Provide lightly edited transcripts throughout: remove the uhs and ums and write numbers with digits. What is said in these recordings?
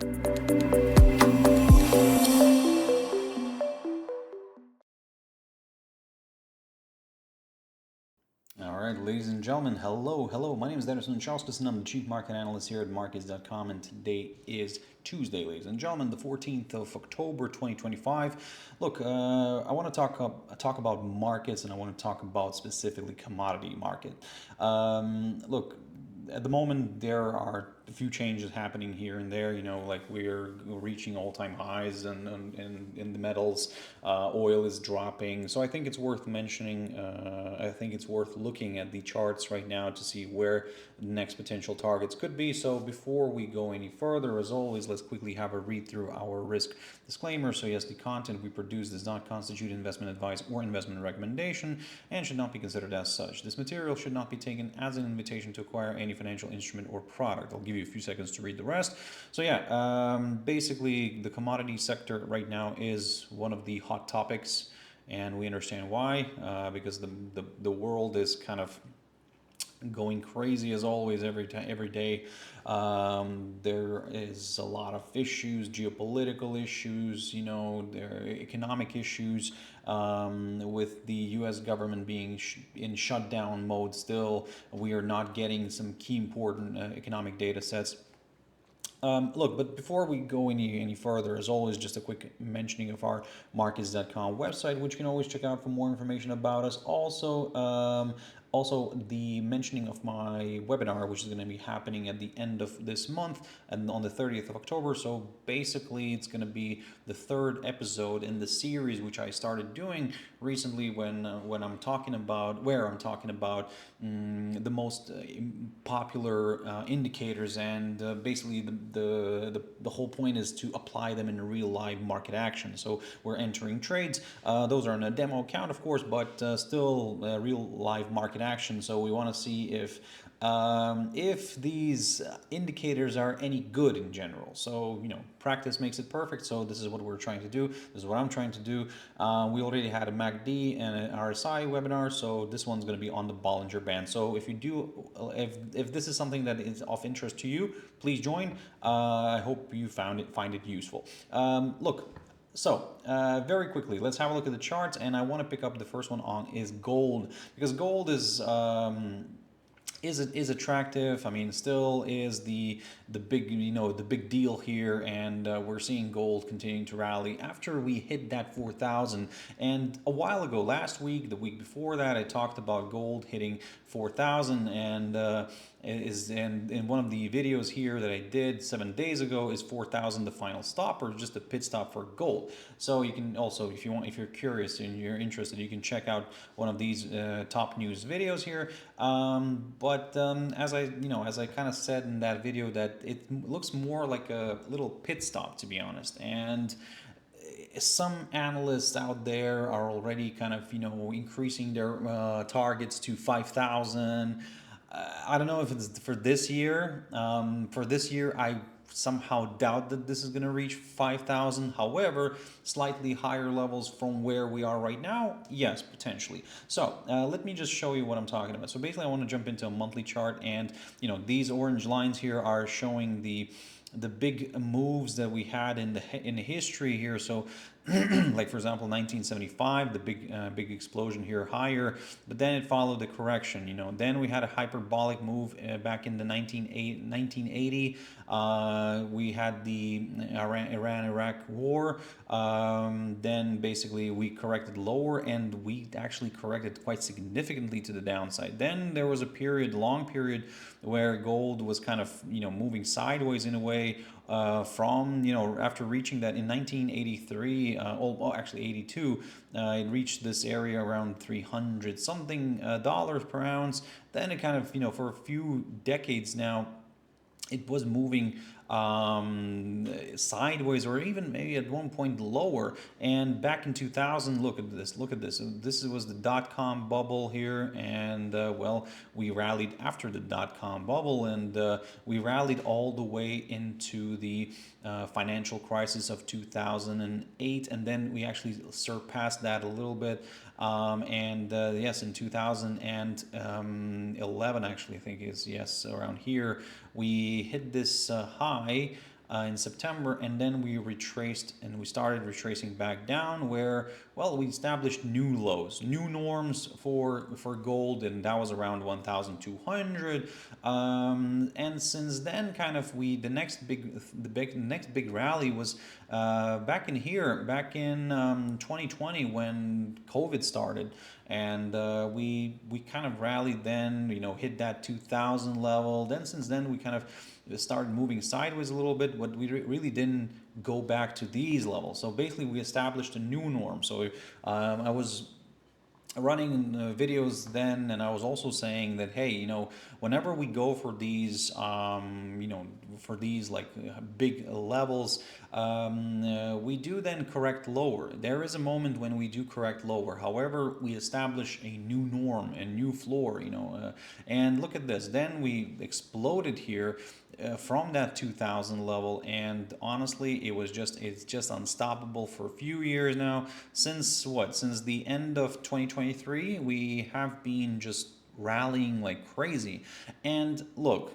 All right, ladies and gentlemen, hello. My name is Darius Anucauskas, and I'm the Chief Market Analyst here at Markets.com. And today is Tuesday, ladies and gentlemen, the 14th of October, 2025. Look, I want to talk about markets, and I want to talk about specifically commodity market. Look, at the moment there are a few changes happening here and there. Like we're reaching all-time highs and in the metals. Oil is dropping, so I think it's worth mentioning. I think it's worth looking at the charts right now to see where the next potential targets could be. So before we go any further, as always, let's quickly have a read through our risk disclaimer. So yes, the content we produce does not constitute investment advice or investment recommendation and should not be considered as such. This material should not be taken as an invitation to acquire any financial instrument or product. I'll give you a few seconds to read the rest. So yeah, basically the commodity sector right now is one of the hot topics, and we understand why, because the world is kind of going crazy as always every day. There is a lot of issues, geopolitical issues, there are economic issues, with the U.S. government being in shutdown mode still. We are not getting some key important economic data sets. Look, but before we go any further, as always, just a quick mentioning of our Markets.com website, which you can always check out for more information about us. Also, the mentioning of my webinar, which is going to be happening at the end of this month and on the 30th of October. So basically, it's going to be the third episode in the series, which I started doing recently when I'm talking about the most popular indicators, and basically the whole point is to apply them in real live market action. So we're entering trades. Those are in a demo account, of course, but still real live market action. So we want to see if these indicators are any good in general. So practice makes it perfect. So this is what we're trying to do. This is what I'm trying to do. We already had a MACD and an RSI webinar, so this one's going to be on the Bollinger Band. So if this is something that is of interest to you, please join. I hope you find it useful. Look. So, very quickly, let's have a look at the charts, and I want to pick up the first one on is gold, because gold is attractive. I mean, still is the big deal here, and we're seeing gold continuing to rally after we hit that 4,000. And a while ago, last week, the week before that, I talked about gold hitting 4,000, and in one of the videos here that I did 7 days ago, is 4,000 the final stop or just a pit stop for gold. So you can also, if you're curious and you're interested, you can check out one of these top news videos here. As I kind of said in that video, that it looks more like a little pit stop, to be honest. And some analysts out there are already kind of increasing their targets to 5,000. I don't know if it's for this year. For this year, I somehow doubt that this is going to reach 5,000. However, slightly higher levels from where we are right now, yes, potentially. So let me just show you what I'm talking about. So basically, I want to jump into a monthly chart, and these orange lines here are showing the big moves that we had in the history here. So like for example 1975, the big explosion here higher, but then it followed the correction. Then we had a hyperbolic move back in the 1980. We had the Iran-Iraq war. Then basically we corrected lower, and we actually corrected quite significantly to the downside. Then there was a long period where gold was kind of moving sideways in a way, from after reaching that in 1983, actually 82, it reached this area around 300 something dollars per ounce. Then it kind of for a few decades now, it was moving sideways, or even maybe at one point lower. And back in 2000, look at this. This was the dot-com bubble here, and well, we rallied after the dot-com bubble, and we rallied all the way into the financial crisis of 2008, and then we actually surpassed that a little bit. Yes, in 2011, actually, I think is, yes, around here, we hit this high in September, and then we retraced and we started retracing back down where, well, we established new lows, new norms for gold, and that was around 1,200. And since then, kind of the next big rally was back in 2020 when COVID started, and we kind of rallied then, hit that 2,000 level. Then since then we kind of started moving sideways a little bit, but we really didn't go back to these levels. So basically we established a new norm. So I was running videos then, and I was also saying that, hey, whenever we go for these like big levels, we do then correct lower. There is a moment when we do correct lower, however we establish a new norm, a new floor, and look at this, then we exploded here from that 2000 level, and honestly it's just unstoppable for a few years now. Since the end of 2023 we have been just rallying like crazy. And look,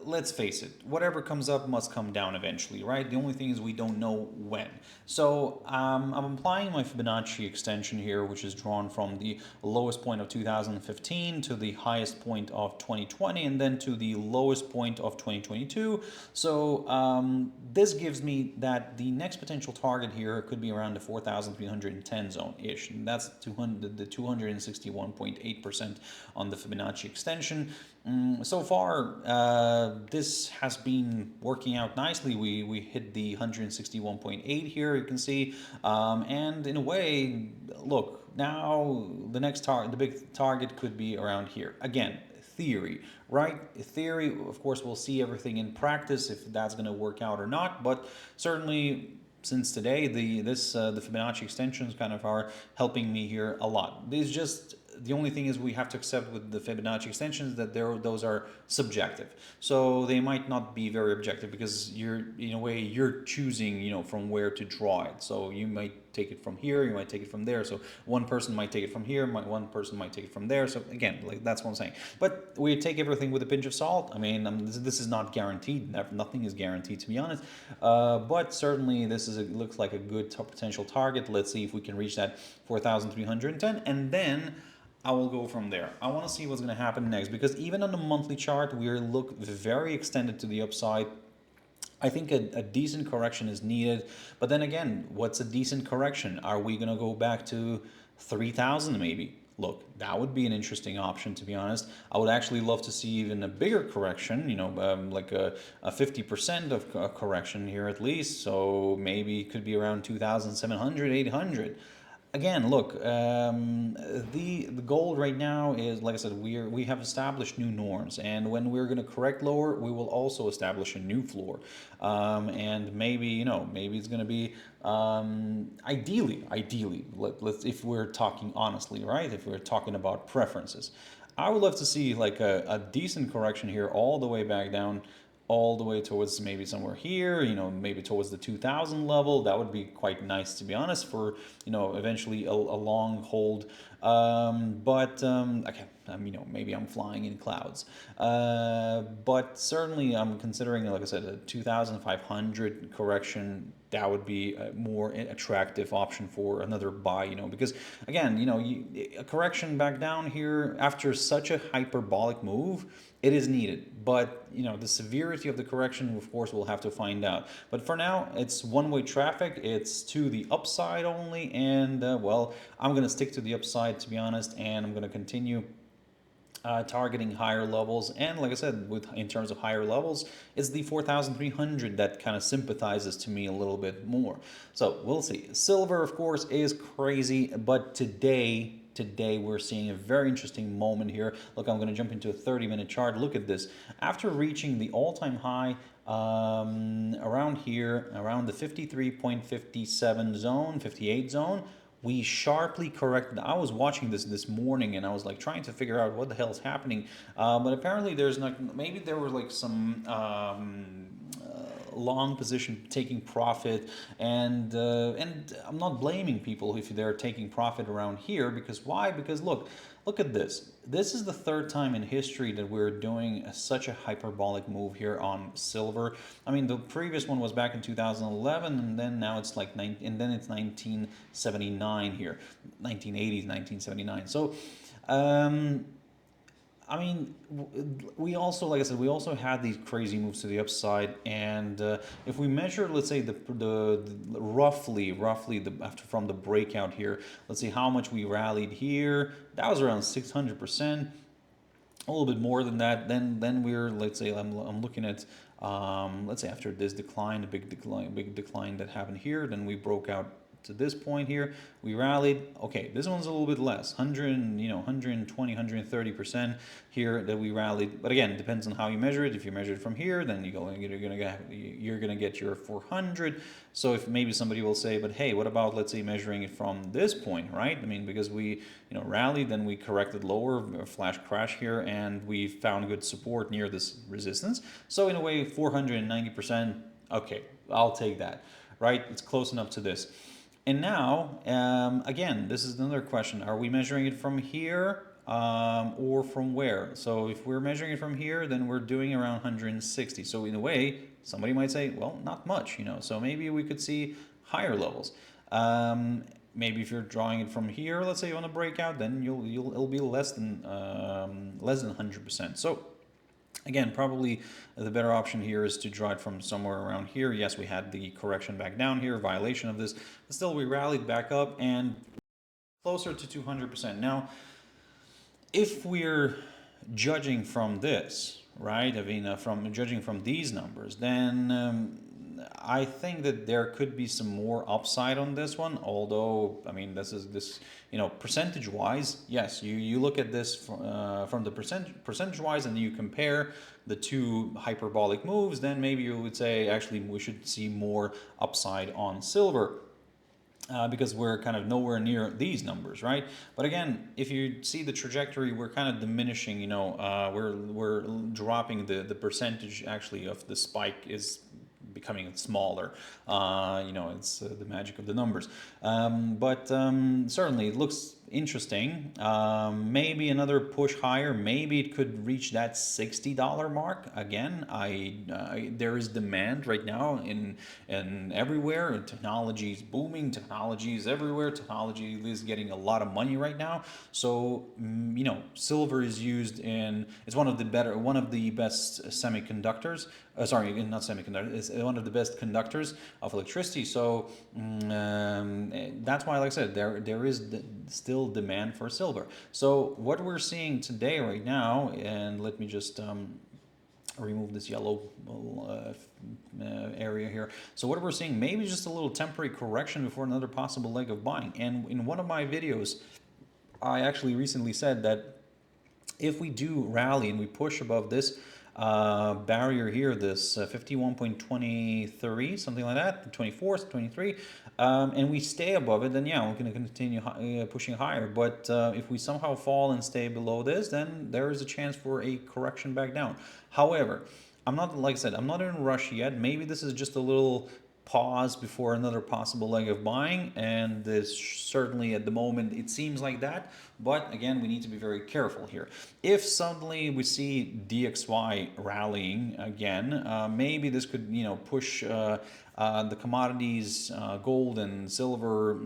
let's face it, whatever comes up must come down eventually, right? The only thing is we don't know when. So I'm applying my Fibonacci extension here, which is drawn from the lowest point of 2015 to the highest point of 2020, and then to the lowest point of 2022. So this gives me that the next potential target here could be around the 4,310 zone-ish, and that's the 261.8% on the Fibonacci extension. So far, this has been working out nicely. We hit the 161.8 here, you can see, and in a way, look, now the big target could be around here. Again, theory, right? Theory, of course, we'll see everything in practice if that's going to work out or not, but certainly since today, the Fibonacci extensions kind of are helping me here a lot. The only thing is we have to accept with the Fibonacci extensions that those are subjective. So they might not be very objective because you're choosing, from where to draw it. So you might take it from here, you might take it from there. So one person might take it from here, one person might take it from there. So again, like that's what I'm saying. But we take everything with a pinch of salt. I mean, this is not guaranteed. Nothing is guaranteed, to be honest. But certainly this looks like a good potential target. Let's see if we can reach that 4,310, and then I will go from there. I want to see what's going to happen next, because even on the monthly chart, we look very extended to the upside. I think a decent correction is needed. But then again, what's a decent correction? Are we going to go back to 3,000 maybe? Look, that would be an interesting option, to be honest. I would actually love to see even a bigger correction, like a 50% of correction here at least. So maybe it could be around 2,700, 800. Again, look, the goal right now is, like I said, we have established new norms, and when we're going to correct lower, we will also establish a new floor, and maybe maybe it's going to be ideally, let's, if we're talking honestly, right? If we're talking about preferences, I would love to see like a decent correction here all the way back down, all the way towards maybe somewhere here, maybe towards the 2000 level. That would be quite nice, to be honest, for, eventually a long hold. Okay, maybe I'm flying in clouds. But certainly I'm considering, like I said, a 2,500 correction. That would be a more attractive option for another buy, because again, a correction back down here after such a hyperbolic move, it is needed. But the severity of the correction, of course, we'll have to find out. But for now, it's one-way traffic. It's to the upside only, and well, I'm going to stick to the upside, to be honest, and I'm going to continue targeting higher levels. And like I said, in terms of higher levels, it's the 4,300 that kind of sympathizes to me a little bit more. So we'll see. Silver, of course, is crazy, but today we're seeing a very interesting moment here. Look, I'm going to jump into a 30-minute chart. Look at this. After reaching the all-time high around here, around the 53.57 zone, 58 zone, we sharply corrected. I was watching this morning, and I was like trying to figure out what the hell is happening. But apparently there's not, maybe there were like some long position taking profit, and I'm not blaming people if they're taking profit around here, because why? Because look, look at this. This is the third time in history that we're doing such a hyperbolic move here on silver. I mean, the previous one was back in 2011, and then now it's like and then it's 1979 here, 1980s, 1979. So, I mean, we also, like I said, we also had these crazy moves to the upside, and if we measure, let's say the roughly the after from the breakout here, let's see how much we rallied here. That was around 600%, a little bit more than that. Then we're, let's say, I'm looking at let's say after this decline, the big decline that happened here, then we broke out to this point here, we rallied. Okay, this one's a little bit less, 120, 130% here that we rallied. But again, it depends on how you measure it. If you measure it from here, then you're gonna get your 400. So if maybe somebody will say, but hey, what about, let's say, measuring it from this point, right? I mean, because we rallied, then we corrected lower, a flash crash here, and we found good support near this resistance. So in a way, 490%. Okay, I'll take that, right? It's close enough to this. And now, again, this is another question. Are we measuring it from here or from where? So if we're measuring it from here, then we're doing around 160. So in a way, somebody might say, well, not much, So maybe we could see higher levels. Maybe if you're drawing it from here, let's say on a breakout, then it'll be less than 100%. So again, probably the better option here is to draw it from somewhere around here. Yes, we had the correction back down here, violation of this, but still we rallied back up and closer to 200%. Now, if we're judging from this, right, I mean, from judging from these numbers, then I think that there could be some more upside on this one. Although, I mean, this percentage wise, yes, you look at this from the percentage wise, and you compare the two hyperbolic moves, then maybe you would say actually we should see more upside on silver. Because we're kind of nowhere near these numbers, right? But again, if you see the trajectory, we're kind of diminishing. We're dropping the percentage actually of the spike is becoming smaller. It's the magic of the numbers. But certainly it looks interesting. Maybe another push higher. Maybe it could reach that $60 mark again. There is demand right now in everywhere. Technology is booming. Technology is everywhere. Technology is getting a lot of money right now. So silver is used in. It's one of the best semiconductors. Sorry, not semiconductor. It's one of the best conductors of electricity. So that's why, like I said, there is still demand for silver. So what we're seeing today, right now, and let me just remove this yellow area here. So what we're seeing, maybe just a little temporary correction before another possible leg of buying. And in one of my videos, I actually recently said that if we do rally and we push above this barrier here, this 51.23, something like that, 24, 23, and we stay above it, then yeah, we're going to continue pushing higher. But if we somehow fall and stay below this, then there is a chance for a correction back down. However, I'm not, like I said, I'm not in a rush yet. Maybe this is just a little pause before another possible leg of buying, and this certainly at the moment it seems like that. But again, we need to be very careful here. If suddenly we see DXY rallying again, maybe this could push the commodities, gold and silver,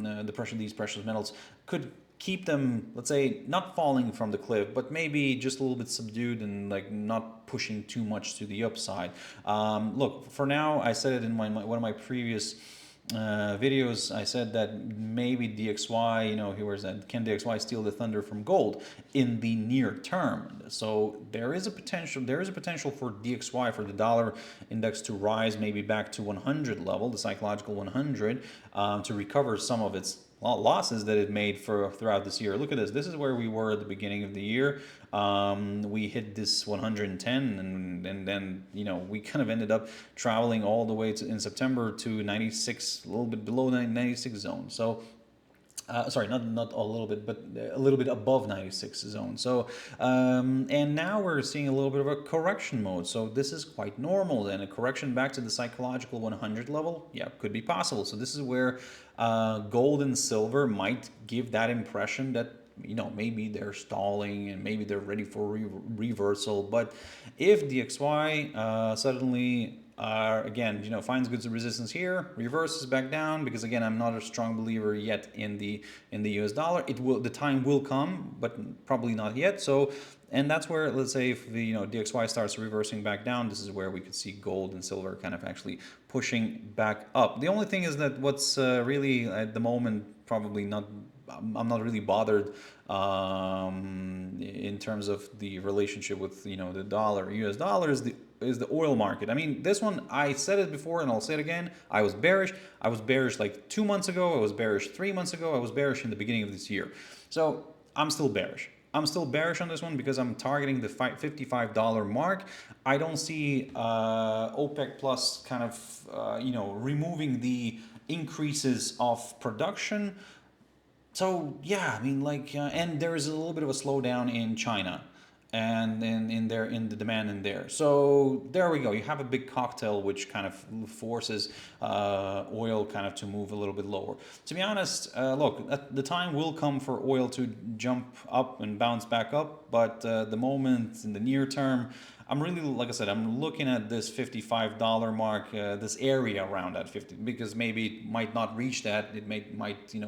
these precious metals could keep them, let's say, not falling from the cliff, but maybe just a little bit subdued and like not pushing too much to the upside. Look, for now, I said it in one of my previous videos. I said that maybe DXY, here's that, can DXY steal the thunder from gold in the near term? So there is a potential for DXY, for the dollar index, to rise maybe back to 100 level, the psychological 100, to recover some of its losses that it made throughout this year. Look at this. This is where we were at the beginning of the year. We hit this 110, and then we kind of ended up traveling all the way in September to 96, a little bit below 96 zone. So sorry, not a little bit, but a little bit above 96 zone. So, and now we're seeing a little bit of a correction mode. So this is quite normal. And a correction back to the psychological 100 level, yeah, could be possible. So this is where gold and silver might give that impression that maybe they're stalling and maybe they're ready for reversal. But if DXY suddenly again, finds good resistance here, reverses back down, because again, I'm not a strong believer yet in the US dollar. The time will come, but probably not yet. So, and that's where, let's say, if the DXY starts reversing back down, this is where we could see gold and silver kind of actually pushing back up. The only thing is that what's really at the moment probably not, I'm not really bothered in terms of the relationship with the dollar, US dollar, is the oil market. I mean, this one, I said it before and I'll say it again. I was bearish. I was bearish like 2 months ago. I was bearish 3 months ago. I was bearish in the beginning of this year. So I'm still bearish. I'm still bearish on this one because I'm targeting the $55 mark. I don't see OPEC plus kind of, removing the increases of production. So yeah, I mean, like, and there is a little bit of a slowdown in China, and in the demand in there. So there we go. You have a big cocktail which kind of forces oil kind of to move a little bit lower. To be honest, look, the time will come for oil to jump up and bounce back up, but the moment in the near term, I'm really, like I said, I'm looking at this $55 mark, this area around that 50, because maybe it might not reach that. It might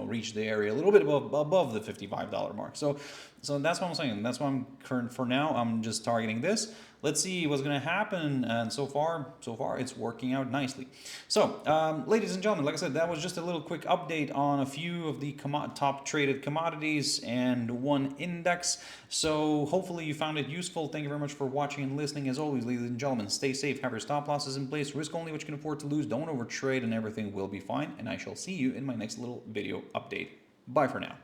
reach the area a little bit above the $55 mark. So that's what I'm saying. That's why I'm current for now. I'm just targeting this. Let's see what's going to happen. And so far, it's working out nicely. So, ladies and gentlemen, like I said, that was just a little quick update on a few of the top traded commodities and one index. So hopefully you found it useful. Thank you very much for watching and listening. As always, ladies and gentlemen, stay safe, have your stop losses in place, risk only what you can afford to lose, don't overtrade, and everything will be fine. And I shall see you in my next little video update. Bye for now.